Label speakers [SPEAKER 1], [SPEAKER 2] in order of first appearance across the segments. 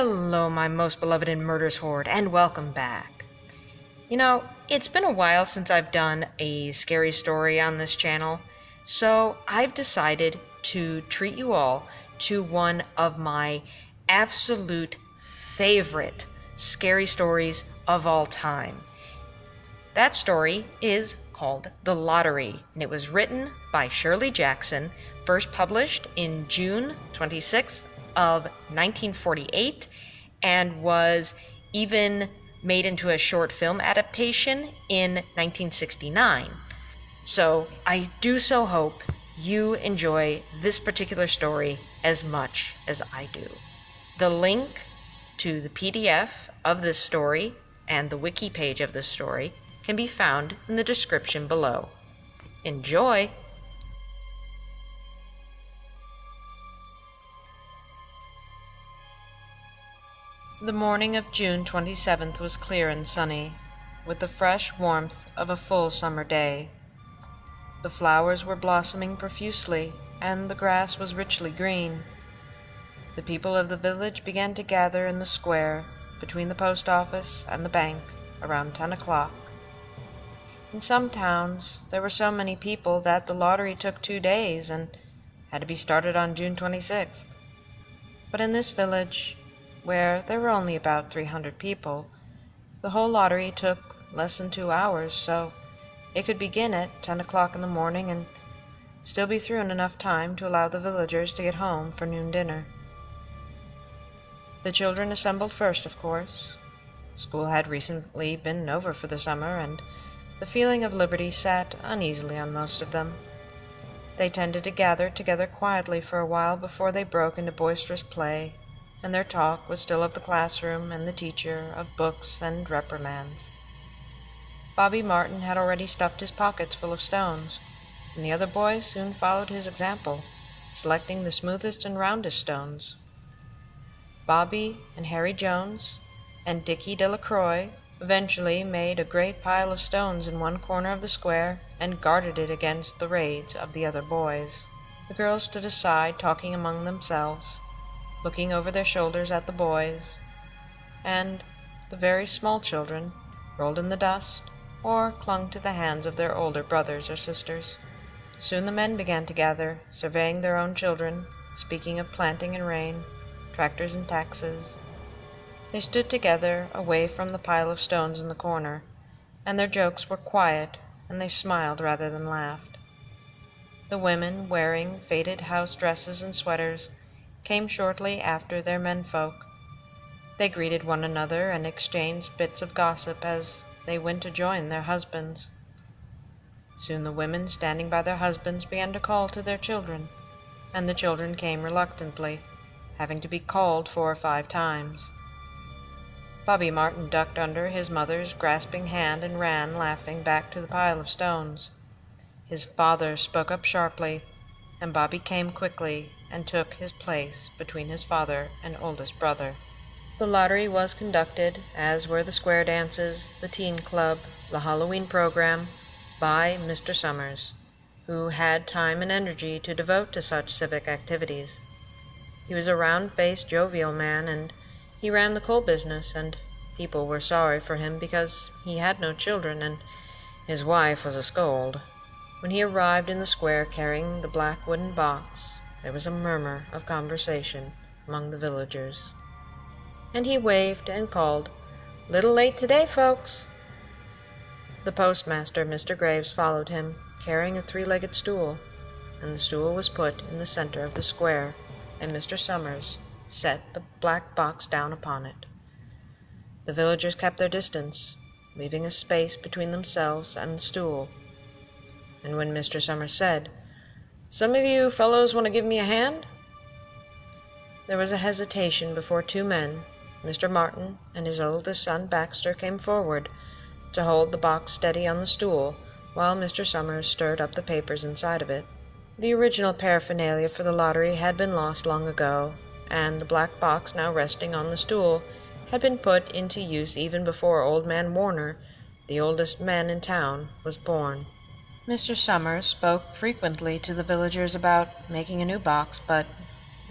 [SPEAKER 1] Hello, my most beloved and murderous horde, and welcome back. You know, it's been a while since I've done a scary story on this channel, so I've decided to treat you all to one of my absolute favorite scary stories of all time. That story is called The Lottery, and it was written by Shirley Jackson, first published in June 26th of 1948, and was even made into a short film adaptation in 1969. So I do so hope you enjoy this particular story as much as I do. The link to the PDF of this story and the Wiki page of this story can be found in the description below. Enjoy! The morning of June 27th was clear and sunny, with the fresh warmth of a full summer day. The flowers were blossoming profusely, and the grass was richly green. The people of the village began to gather in the square between the post office and the bank around 10 o'clock. In some towns, there were so many people that the lottery took 2 days and had to be started on June 26th. But in this village, where there were only about 300 people, the whole lottery took less than 2 hours, so it could begin at 10 o'clock in the morning and still be through in enough time to allow the villagers to get home for noon dinner. The children assembled first, of course. School had recently been over for the summer, and the feeling of liberty sat uneasily on most of them. They tended to gather together quietly for a while before they broke into boisterous play, and their talk was still of the classroom and the teacher, of books and reprimands. Bobby Martin had already stuffed his pockets full of stones, and the other boys soon followed his example, selecting the smoothest and roundest stones. Bobby and Harry Jones and Dickie Delacroix eventually made a great pile of stones in one corner of the square and guarded it against the raids of the other boys. The girls stood aside, talking among themselves, looking over their shoulders at the boys, and the very small children rolled in the dust or clung to the hands of their older brothers or sisters. Soon the men began to gather, surveying their own children, speaking of planting and rain, tractors and taxes. They stood together away from the pile of stones in the corner, and their jokes were quiet, and they smiled rather than laughed. The women, wearing faded house dresses and sweaters, came shortly after their menfolk. They greeted one another and exchanged bits of gossip as they went to join their husbands. Soon the women standing by their husbands began to call to their children, and the children came reluctantly, having to be called 4 or 5 times. Bobby Martin ducked under his mother's grasping hand and ran, laughing, back to the pile of stones. His father spoke up sharply, and Bobby came quickly and took his place between his father and oldest brother. The lottery was conducted, as were the square dances, the teen club, the Halloween program, by Mr. Summers, who had time and energy to devote to such civic activities. He was a round-faced, jovial man, and he ran the coal business, and people were sorry for him because he had no children, and his wife was a scold. When he arrived in the square carrying the black wooden box, there was a murmur of conversation among the villagers, and he waved and called, "Little late today, folks." The postmaster, Mr. Graves, followed him, carrying a 3-legged stool, and the stool was put in the center of the square, and Mr. Summers set the black box down upon it. The villagers kept their distance, leaving a space between themselves and the stool, and when Mr. Summers said, "Some of you fellows want to give me a hand?" There was a hesitation before 2 men, Mr. Martin and his oldest son Baxter, came forward to hold the box steady on the stool while Mr. Summers stirred up the papers inside of it. The original paraphernalia for the lottery had been lost long ago, and the black box now resting on the stool had been put into use even before Old Man Warner, the oldest man in town, was born. Mr. Summers spoke frequently to the villagers about making a new box, but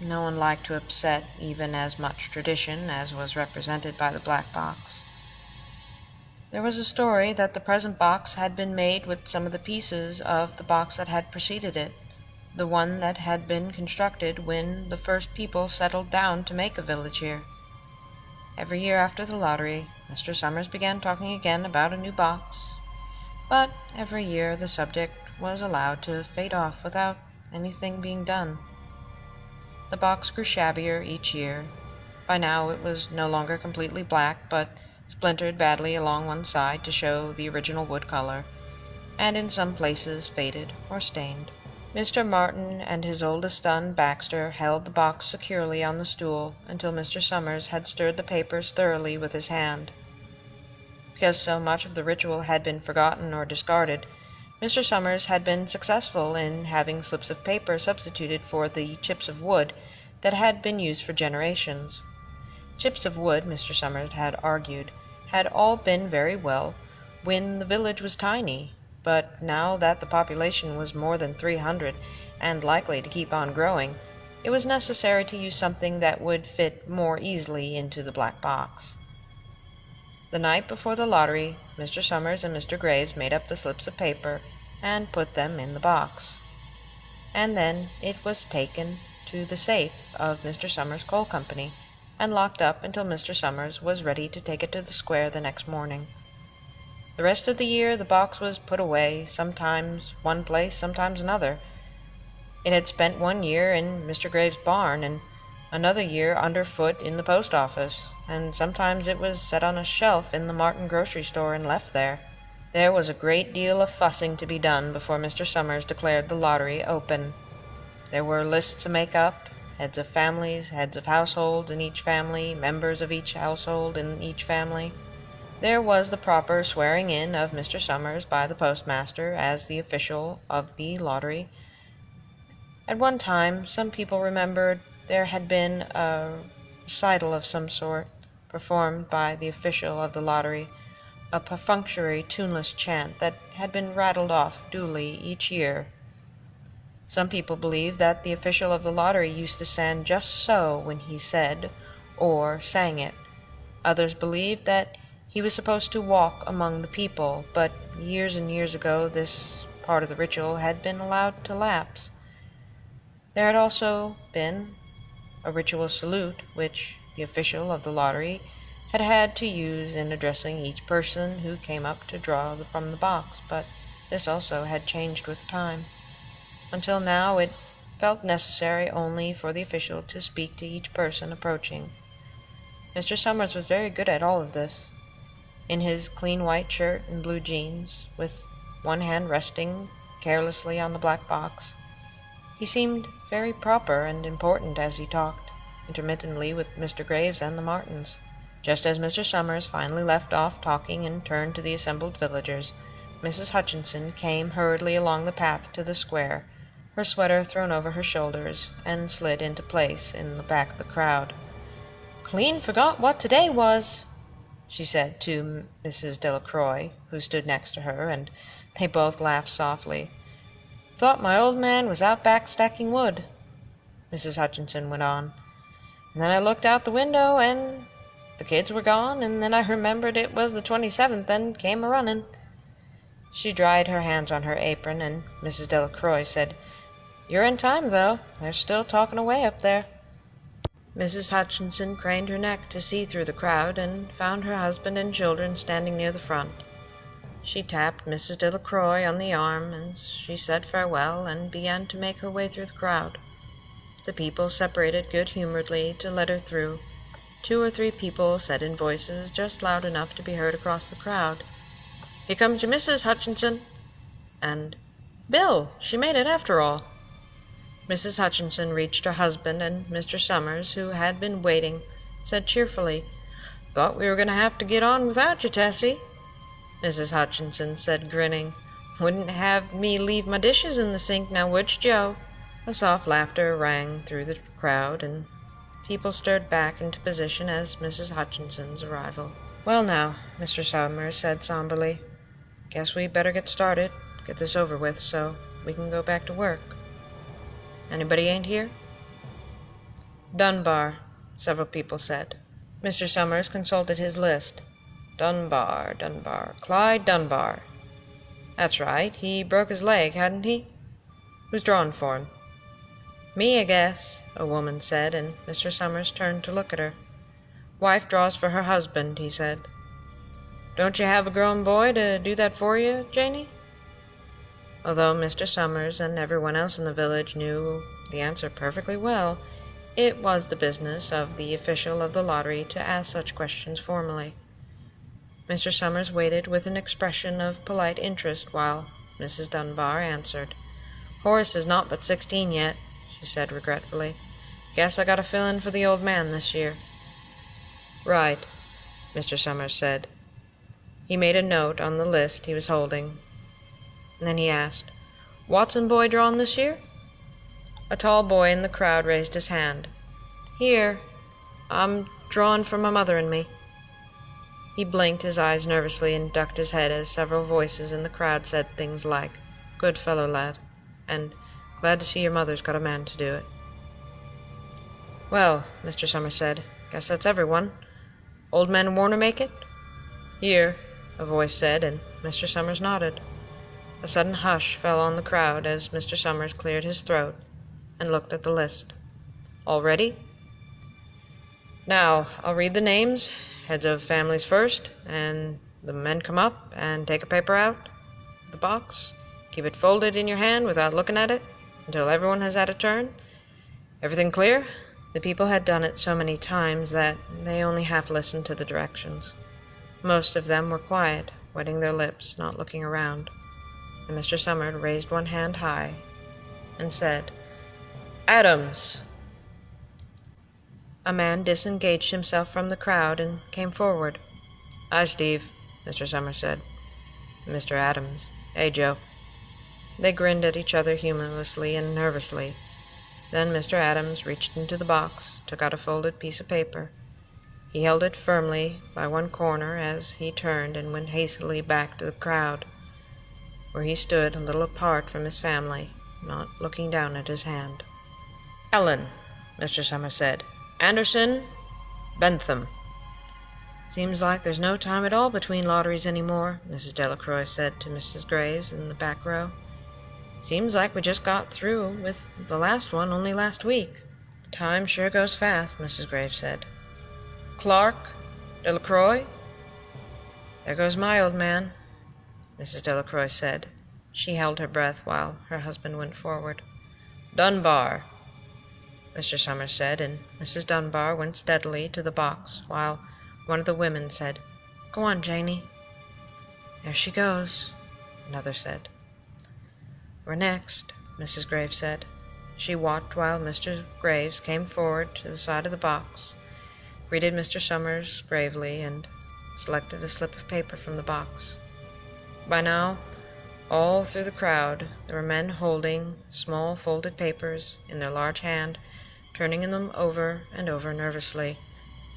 [SPEAKER 1] No one liked to upset even as much tradition as was represented by the black box. There was a story that the present box had been made with some of the pieces of the box that had preceded it, the one that had been constructed when the first people settled down to make a village here. Every year after the lottery, Mr. Summers began talking again about a new box, but every year the subject was allowed to fade off without anything being done. The box grew shabbier each year. By now it was no longer completely black, but splintered badly along one side to show the original wood color, and in some places faded or stained. Mr. Martin and his oldest son, Baxter, held the box securely on the stool until Mr. Summers had stirred the papers thoroughly with his hand. Because so much of the ritual had been forgotten or discarded, Mr. Summers had been successful in having slips of paper substituted for the chips of wood that had been used for generations. Chips of wood, Mr. Summers had argued, had all been very well when the village was tiny, but now that the population was more than 300 and likely to keep on growing, it was necessary to use something that would fit more easily into the black box. The night before the lottery, Mr. Summers and Mr. Graves made up the slips of paper and put them in the box. And then it was taken to the safe of Mr. Summers' coal company and locked up until Mr. Summers was ready to take it to the square the next morning. The rest of the year the box was put away, sometimes one place, sometimes another. It had spent 1 year in Mr. Graves' barn, and another year underfoot in the post office, and sometimes it was set on a shelf in the Martin grocery store and left there. There was a great deal of fussing to be done before Mr. Summers declared the lottery open. There were lists to make up, heads of families, heads of households in each family, members of each household in each family. There was the proper swearing in of Mr. Summers by the postmaster as the official of the lottery. At one time, some people remembered there had been a recital of some sort, performed by the official of the lottery, a perfunctory, tuneless chant that had been rattled off duly each year. Some people believed that the official of the lottery used to stand just so when he said or sang it. Others believed that he was supposed to walk among the people, but years and years ago this part of the ritual had been allowed to lapse. There had also been a ritual salute, which the official of the lottery had had to use in addressing each person who came up to draw from the box, but this also had changed with time. Until now it felt necessary only for the official to speak to each person approaching. Mr. Summers was very good at all of this. In his clean white shirt and blue jeans, with one hand resting carelessly on the black box, he seemed very proper and important as he talked, intermittently with Mr. Graves and the Martins. Just as Mr. Summers finally left off talking and turned to the assembled villagers, Mrs. Hutchinson came hurriedly along the path to the square, her sweater thrown over her shoulders, and slid into place in the back of the crowd. "Clean forgot what today was," she said to Mrs. Delacroix, who stood next to her, and they both laughed softly. "Thought my old man was out back stacking wood," Mrs. Hutchinson went on. "And then I looked out the window, and the kids were gone, and then I remembered it was the 27th and came a-running." She dried her hands on her apron, and Mrs. Delacroix said, "You're in time, though. They're still talking away up there." Mrs. Hutchinson craned her neck to see through the crowd and found her husband and children standing near the front. She tapped Mrs. Delacroix on the arm as she said farewell and began to make her way through the crowd. The people separated good-humoredly to let her through. 2 or 3 people said in voices just loud enough to be heard across the crowd, "Here comes your Mrs. Hutchinson," and "Bill, she made it after all." Mrs. Hutchinson reached her husband, and Mr. Summers, who had been waiting, said cheerfully, "Thought we were going to have to get on without you, Tessie." Mrs. Hutchinson said, grinning, "Wouldn't have me leave my dishes in the sink, now would you, Joe?" A soft laughter rang through the crowd, and people stirred back into position as Mrs. Hutchinson's arrival. "Well now," Mr. Summers said somberly, "guess we better get started, get this over with, so we can go back to work. Anybody ain't here?" Dunbar, several people said. Mr. Summers consulted his list. Dunbar, Clyde Dunbar. That's right, he broke his leg, hadn't he? Who's drawing for him? Me, I guess, a woman said, and Mr. Summers turned to look at her. Wife draws for her husband, he said. Don't you have a grown boy to do that for you, Janie? Although Mr. Summers and everyone else in the village knew the answer perfectly well, it was the business of the official of the lottery to ask such questions formally. Mr. Summers waited with an expression of polite interest while Mrs. Dunbar answered. Horace is not but 16 yet, she said regretfully. Guess I got to fill in for the old man this year. Right, Mr. Summers said. He made a note on the list he was holding. And then he asked, Watson boy drawn this year? A tall boy in the crowd raised his hand. Here, I'm drawing for my mother and me. He blinked his eyes nervously and ducked his head as several voices in the crowd said things like, Good fellow, lad, and glad to see your mother's got a man to do it. Well, Mr. Summers said, guess that's everyone. Old man Warner make it? Here, a voice said, and Mr. Summers nodded. A sudden hush fell on the crowd as Mr. Summers cleared his throat and looked at the list. All ready? Now, I'll read the names, heads of families first, and the men come up and take a paper out of the box. Keep it folded in your hand without looking at it until everyone has had a turn. Everything clear? The people had done it so many times that they only half listened to the directions. Most of them were quiet, wetting their lips, not looking around. And Mr. Summers raised one hand high and said, Adams! A man disengaged himself from the crowd and came forward. Hi, Steve, Mr. Summers said. Mr. Adams. Hey, Joe. They grinned at each other humorlessly and nervously. Then Mr. Adams reached into the box, took out a folded piece of paper. He held it firmly by one corner as he turned and went hastily back to the crowd, where he stood a little apart from his family, not looking down at his hand. Ellen, Mr. Summers said. Anderson, Bentham. Seems like there's no time at all between lotteries anymore, Mrs. Delacroix said to Mrs. Graves in the back row. Seems like we just got through with the last one only last week. Time sure goes fast, Mrs. Graves said. Clark, Delacroix? There goes my old man, Mrs. Delacroix said. She held her breath while her husband went forward. Dunbar, Mr. Summers said, and Mrs. Dunbar went steadily to the box, while one of the women said, Go on, Janie. There she goes, another said. We're next, Mrs. Graves said. She walked while Mr. Graves came forward to the side of the box, greeted Mr. Summers gravely, and selected a slip of paper from the box. By now, all through the crowd, there were men holding small folded papers in their large hand, turning them over and over nervously.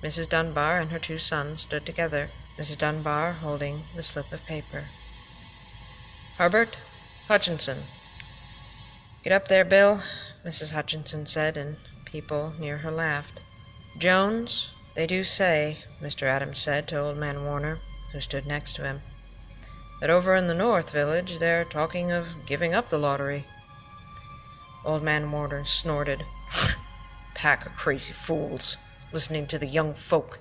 [SPEAKER 1] Mrs. Dunbar and her two sons stood together, Mrs. Dunbar holding the slip of paper. Herbert Hutchinson. Get up there, Bill, Mrs. Hutchinson said, and people near her laughed. Jones, they do say, Mr. Adams said to old man Warner, who stood next to him, that over in the North Village they're talking of giving up the lottery. Old man Warner snorted. Pack of crazy fools, listening to the young folk.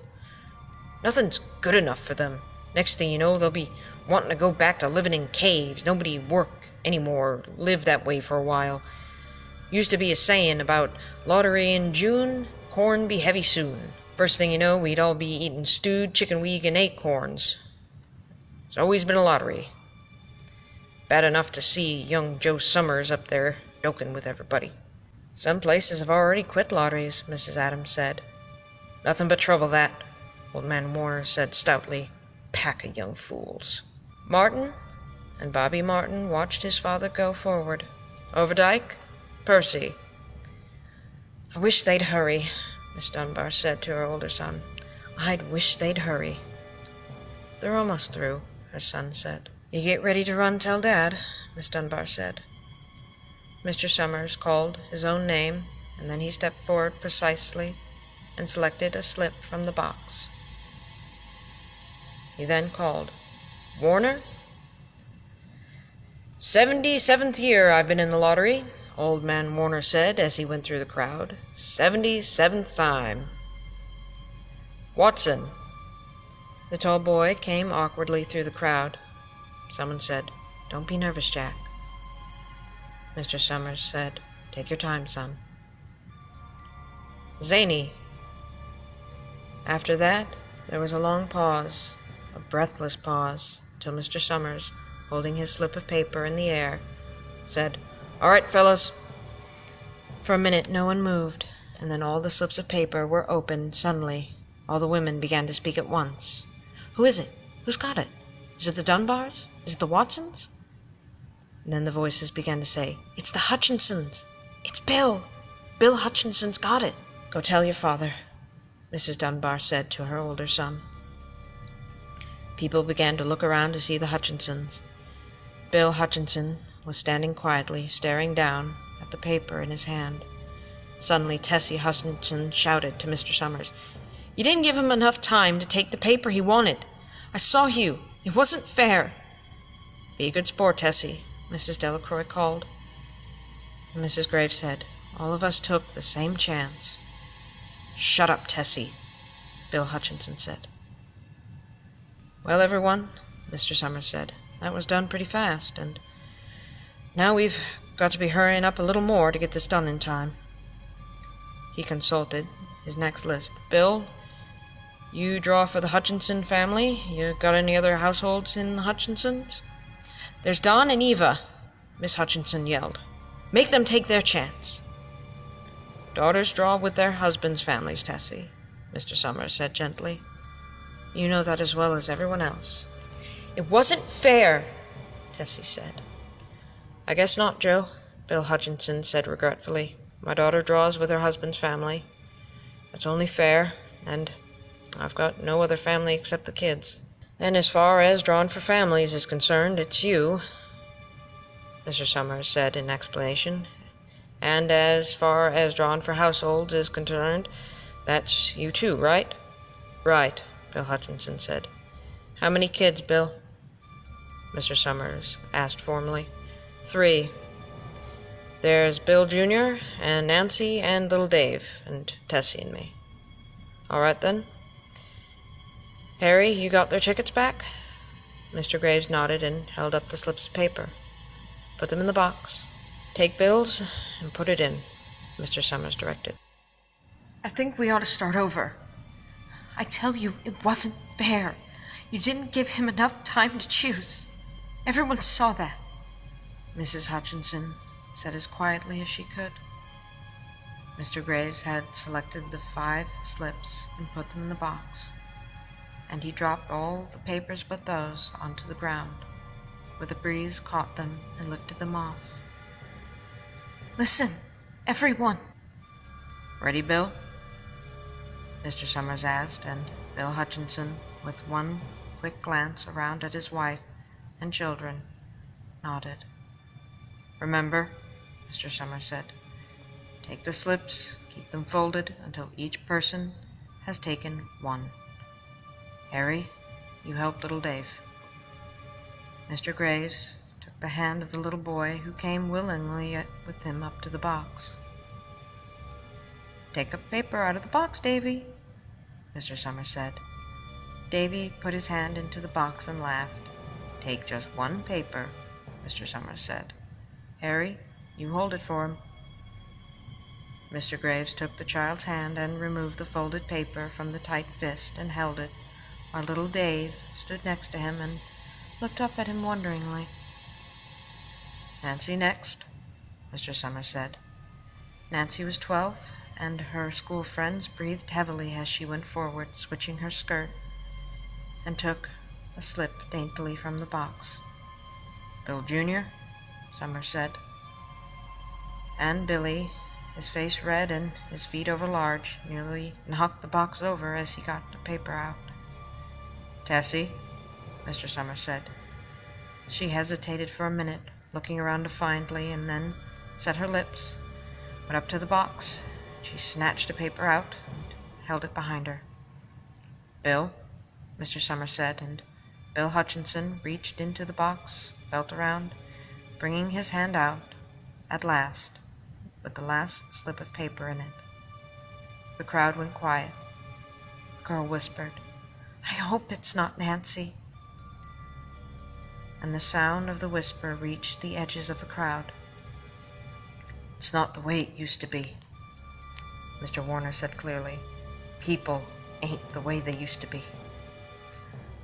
[SPEAKER 1] Nothing's good enough for them. Next thing you know, they'll be wanting to go back to living in caves. Nobody work anymore, live that way for a while. Used to be a saying about lottery in June, corn be heavy soon. First thing you know, we'd all be eating stewed chicken wing and acorns. It's always been a lottery. Bad enough to see young Joe Summers up there joking with everybody. Some places have already quit lotteries, Mrs. Adams said. Nothing but trouble, that, old man Warner said stoutly. Pack of young fools. Martin? And Bobby Martin watched his father go forward. Overdyke? Percy. I wish they'd hurry, Miss Dunbar said to her older son. I'd wish they'd hurry. They're almost through, her son said. You get ready to run, tell Dad, Miss Dunbar said. Mr. Summers called his own name, and then he stepped forward precisely and selected a slip from the box. He then called, "Warner?" "77th year I've been in the lottery," Old Man Warner said as he went through the crowd. "77th time." "Watson." The tall boy came awkwardly through the crowd. Someone said, "Don't be nervous, Jack." Mr. Summers said, "Take your time, son." "Zany." After that, there was a long pause, a breathless pause, till Mr. Summers, holding his slip of paper in the air, said, "All right, fellas." For a minute no one moved, and then all the slips of paper were opened suddenly. All the women began to speak at once. "Who is it? Who's got it? Is it the Dunbars? Is it the Watsons?" And then the voices began to say, "It's the Hutchinsons! It's Bill! Bill Hutchinson's got it!" "Go tell your father," Mrs. Dunbar said to her older son. People began to look around to see the Hutchinsons. Bill Hutchinson was standing quietly, staring down at the paper in his hand. Suddenly Tessie Hutchinson shouted to Mr. Summers, "You didn't give him enough time to take the paper he wanted. I saw you. It wasn't fair." "Be a good sport, Tessie," Mrs. Delacroix called. And Mrs. Graves said, "All of us took the same chance." "Shut up, Tessie," Bill Hutchinson said. "Well, everyone," Mr. Summers said, "that was done pretty fast, and now we've got to be hurrying up a little more to get this done in time." He consulted his next list. "Bill, you draw for the Hutchinson family. You got any other households in the Hutchinsons?" "There's Don and Eva," Miss Hutchinson yelled. "Make them take their chance." "Daughters draw with their husbands' families, Tessie," Mr. Summers said gently. "You know that as well as everyone else." "It wasn't fair," Tessie said. "I guess not, Joe," Bill Hutchinson said regretfully. "My daughter draws with her husband's family. That's only fair, and I've got no other family except the kids. And as far as drawing for families is concerned, it's you," Mr. Summers said in explanation. "And as far as drawing for households is concerned, that's you too, right?" "Right," Bill Hutchinson said. "How many kids, Bill?" Mr. Summers asked formally. "3. There's Bill Jr. and Nancy and little Dave and Tessie and me." "All right, then. Harry, you got their tickets back?" Mr. Graves nodded and held up the slips of paper. "Put them in the box. Take Bill's and put it in," Mr. Summers directed. "I think we ought to start over. I tell you, it wasn't fair. You didn't give him enough time to choose. Everyone saw that," Mrs. Hutchinson said as quietly as she could. Mr. Graves had selected the 5 slips and put them in the box, and he dropped all the papers but those onto the ground, where the breeze caught them and lifted them off. "Listen, everyone." "Ready, Bill?" Mr. Summers asked, and Bill Hutchinson, with one quick glance around at his wife and children, nodded. "Remember," Mr. Summers said, "take the slips, keep them folded until each person has taken one. Harry, you help little Dave." Mr. Graves took the hand of the little boy who came willingly with him up to the box. "Take a paper out of the box, Davy," Mr. Summers said. Davy put his hand into the box and laughed. "Take just one paper," Mr. Summers said. "Harry, you hold it for him." Mr. Graves took the child's hand and removed the folded paper from the tight fist and held it, while little Dave stood next to him and looked up at him wonderingly. "Nancy next," Mr. Summers said. Nancy was 12, and her school friends breathed heavily as she went forward, switching her skirt, and took a slip daintily from the box. "Bill Jr.," Summers said. And Billy, his face red and his feet overlarge, nearly knocked the box over as he got the paper out. "Tessie," Mr. Summers said. She hesitated for a minute, looking around defiantly, and then set her lips, went up to the box, She snatched a paper out and held it behind her. "Bill," Mr. Summers said, and Bill Hutchinson reached into the box, felt around, bringing his hand out, at last, with the last slip of paper in it. The crowd went quiet. The girl whispered, "I hope it's not Nancy." And the sound of the whisper reached the edges of the crowd. "It's not the way it used to be," Mr. Warner said clearly. "People ain't the way they used to be."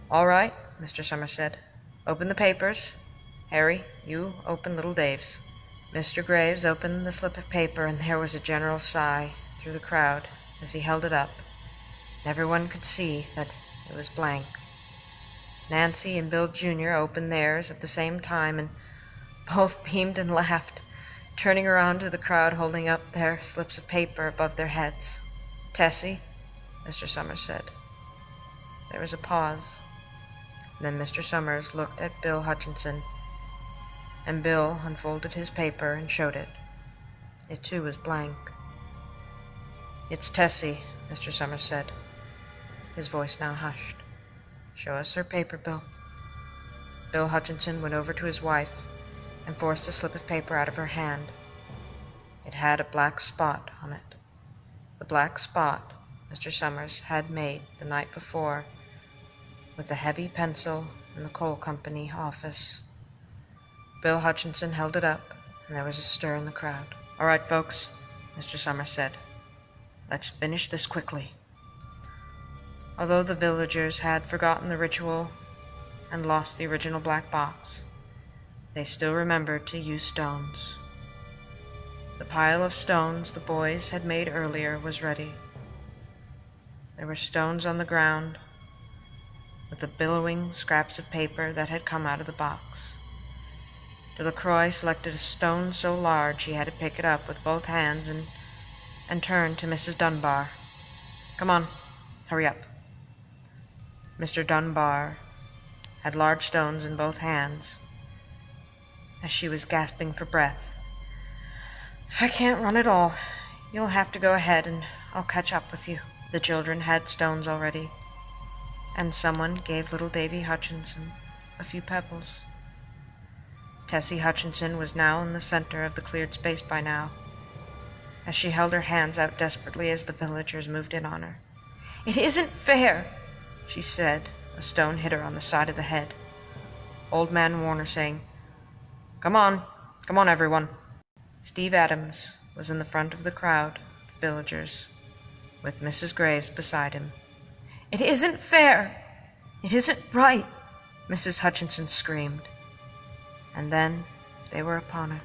[SPEAKER 1] "All right," Mr. Summers said. "Open the papers. Harry, you open little Dave's." Mr. Graves opened the slip of paper, and there was a general sigh through the crowd as he held it up. Everyone could see that it was blank. Nancy and Bill Jr. opened theirs at the same time, and both beamed and laughed, turning around to the crowd, holding up their slips of paper above their heads. "Tessie," Mr. Summers said. There was a pause. Then Mr. Summers looked at Bill Hutchinson, and Bill unfolded his paper and showed it. It too was blank. "It's Tessie," Mr. Summers said, his voice now hushed. "Show us her paper, Bill." Bill Hutchinson went over to his wife and forced a slip of paper out of her hand. It had a black spot on it. The black spot Mr. Summers had made the night before with a heavy pencil in the coal company office. Bill Hutchinson held it up, and there was a stir in the crowd. "All right, folks," Mr. Summers said. "Let's finish this quickly." Although the villagers had forgotten the ritual and lost the original black box, they still remembered to use stones. The pile of stones the boys had made earlier was ready. There were stones on the ground, with the billowing scraps of paper that had come out of the box. Delacroix selected a stone so large he had to pick it up with both hands and turned to Mrs. Dunbar. "Come on, hurry up." Mr. Dunbar had large stones in both hands. As she was gasping for breath, "I can't run at all. You'll have to go ahead, and I'll catch up with you." The children had stones already, and someone gave little Davy Hutchinson a few pebbles. Tessie Hutchinson was now in the center of the cleared space by now, as she held her hands out desperately as the villagers moved in on her. "It isn't fair," she said. A stone hit her on the side of the head. Old Man Warner saying, Come on, everyone." Steve Adams was in the front of the crowd of villagers, with Mrs. Graves beside him. "It isn't fair. It isn't right," Mrs. Hutchinson screamed. And then they were upon her.